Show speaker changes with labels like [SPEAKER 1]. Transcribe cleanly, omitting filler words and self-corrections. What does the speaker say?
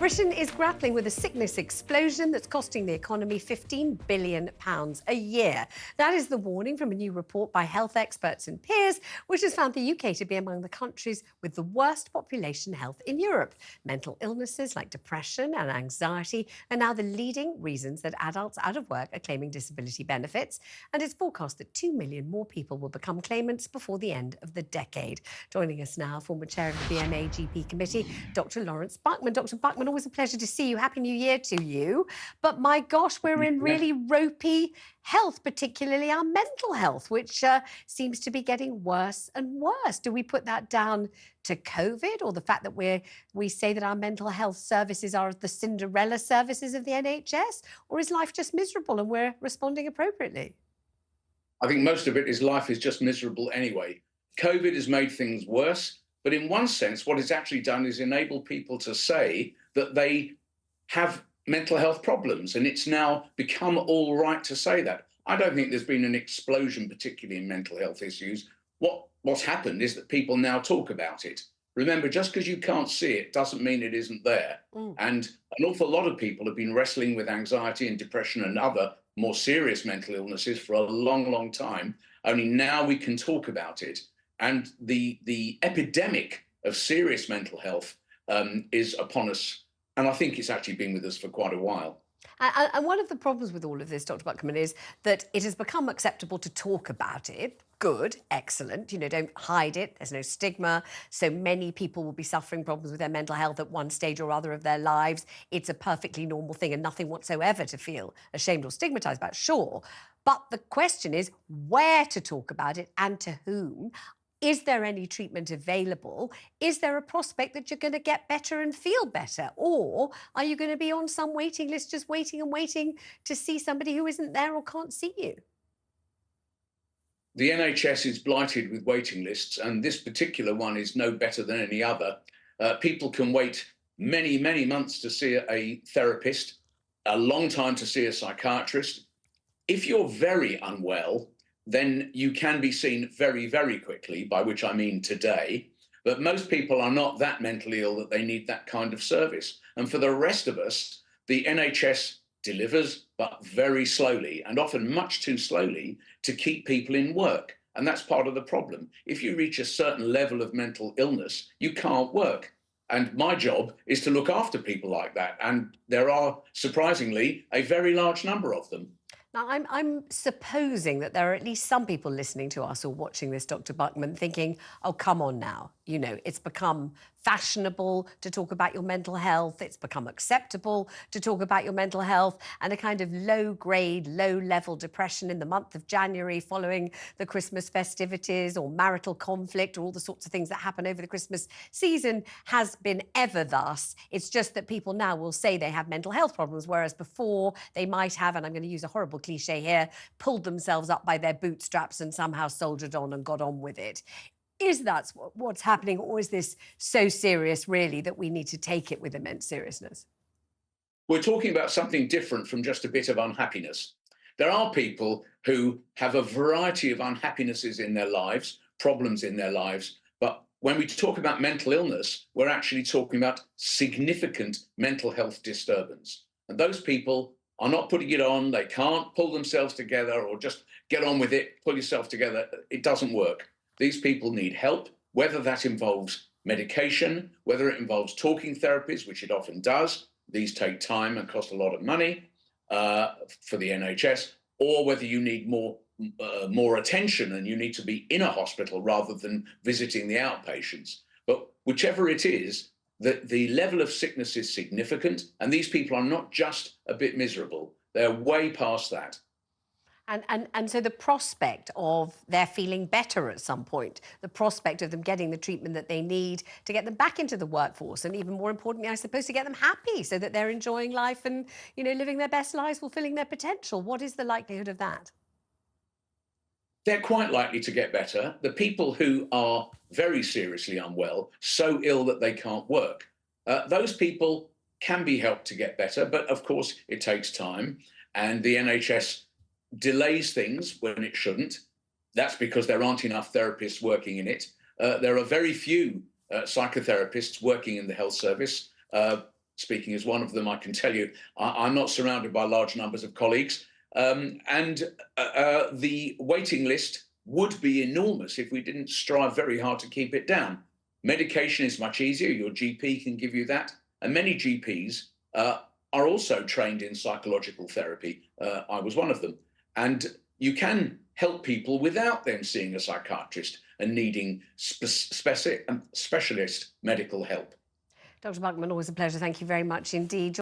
[SPEAKER 1] Britain is grappling with a sickness explosion that's costing the economy £15 billion a year. That is the warning from a new report by health experts and peers, which has found the UK to be among the countries with the worst population health in Europe. Mental illnesses like depression and anxiety are now the leading reasons that adults out of work are claiming disability benefits, and it's forecast that 2 million more people will become claimants before the end of the decade. Joining us now, former chair of the BMA GP committee, Dr Laurence Buckman. Dr Buckman, always a pleasure to see you. Happy New Year to you. But my gosh, we're in really ropey health, particularly our mental health, which seems to be getting worse and worse. Do we put that down to COVID, or the fact that we say that our mental health services are the Cinderella services of the NHS? Or is life just miserable and we're responding appropriately?
[SPEAKER 2] I think most of it is life is just miserable anyway. COVID has made things worse, but in one sense, what it's actually done is enable people to say that they have mental health problems, and it's now become all right to say that. I don't think there's been an explosion, particularly in mental health issues. What's happened is that people now talk about it. Remember, just because you can't see it doesn't mean it isn't there. And an awful lot of people have been wrestling with anxiety and depression and other more serious mental illnesses for a long, long time. Only now we can talk about it. And the epidemic of serious mental health is upon us. And I think it's actually been with us for quite a while.
[SPEAKER 1] And one of the problems with all of this, Dr Buckman, is that it has become acceptable to talk about it. Good, excellent, don't hide it. There's no stigma. So many people will be suffering problems with their mental health at one stage or other of their lives. It's a perfectly normal thing and nothing whatsoever to feel ashamed or stigmatised about, sure. But the question is where to talk about it and to whom. Is there any treatment available? Is there a prospect that you're going to get better and feel better? Or are you going to be on some waiting list just waiting and waiting to see somebody who isn't there or can't see you?
[SPEAKER 2] The NHS is blighted with waiting lists, and this particular one is no better than any other. People can wait many, many months to see a therapist, a long time to see a psychiatrist. If you're very unwell, then you can be seen very, very quickly, by which I mean today. But most people are not that mentally ill that they need that kind of service. And for the rest of us, the NHS delivers, but very slowly, and often much too slowly, to keep people in work. And that's part of the problem. If you reach a certain level of mental illness, you can't work. And my job is to look after people like that. And there are, surprisingly, a very large number of them.
[SPEAKER 1] Now, I'm supposing that there are at least some people listening to us or watching this, Dr Buckman, thinking, oh, come on now. It's become fashionable to talk about your mental health. It's become acceptable to talk about your mental health, and a kind of low-grade, low-level depression in the month of January following the Christmas festivities, or marital conflict, or all the sorts of things that happen over the Christmas season has been ever thus. It's just that people now will say they have mental health problems, whereas before they might have, and I'm going to use a horrible cliche here, pulled themselves up by their bootstraps and somehow soldiered on and got on with it. Is that what's happening, or is this so serious, really, that we need to take it with immense seriousness?
[SPEAKER 2] We're talking about something different from just a bit of unhappiness. There are people who have a variety of unhappinesses in their lives, problems in their lives, but when we talk about mental illness, we're actually talking about significant mental health disturbance. And those people are not putting it on, they can't pull themselves together or just get on with it, pull yourself together. It doesn't work. These people need help, whether that involves medication, whether it involves talking therapies, which it often does. These take time and cost a lot of money for the NHS, or whether you need more attention and you need to be in a hospital rather than visiting the outpatients. But whichever it is, the level of sickness is significant, and these people are not just a bit miserable. They're way past that.
[SPEAKER 1] And so the prospect of their feeling better at some point, the prospect of them getting the treatment that they need to get them back into the workforce, and even more importantly, I suppose, to get them happy so that they're enjoying life and, living their best lives, fulfilling their potential. What is the likelihood of that?
[SPEAKER 2] They're quite likely to get better. The people who are very seriously unwell, so ill that they can't work, those people can be helped to get better, but of course it takes time, and the NHS delays things when it shouldn't. That's because there aren't enough therapists working in it. There are very few psychotherapists working in the health service. speaking as one of them, I can tell you I'm not surrounded by large numbers of colleagues. The waiting list would be enormous if we didn't strive very hard to keep it down. Medication is much easier. Your GP can give you that. And many GPs are also trained in psychological therapy. I was one of them. And you can help people without them seeing a psychiatrist and needing specialist medical help.
[SPEAKER 1] Dr. Buckman, always a pleasure. Thank you very much indeed.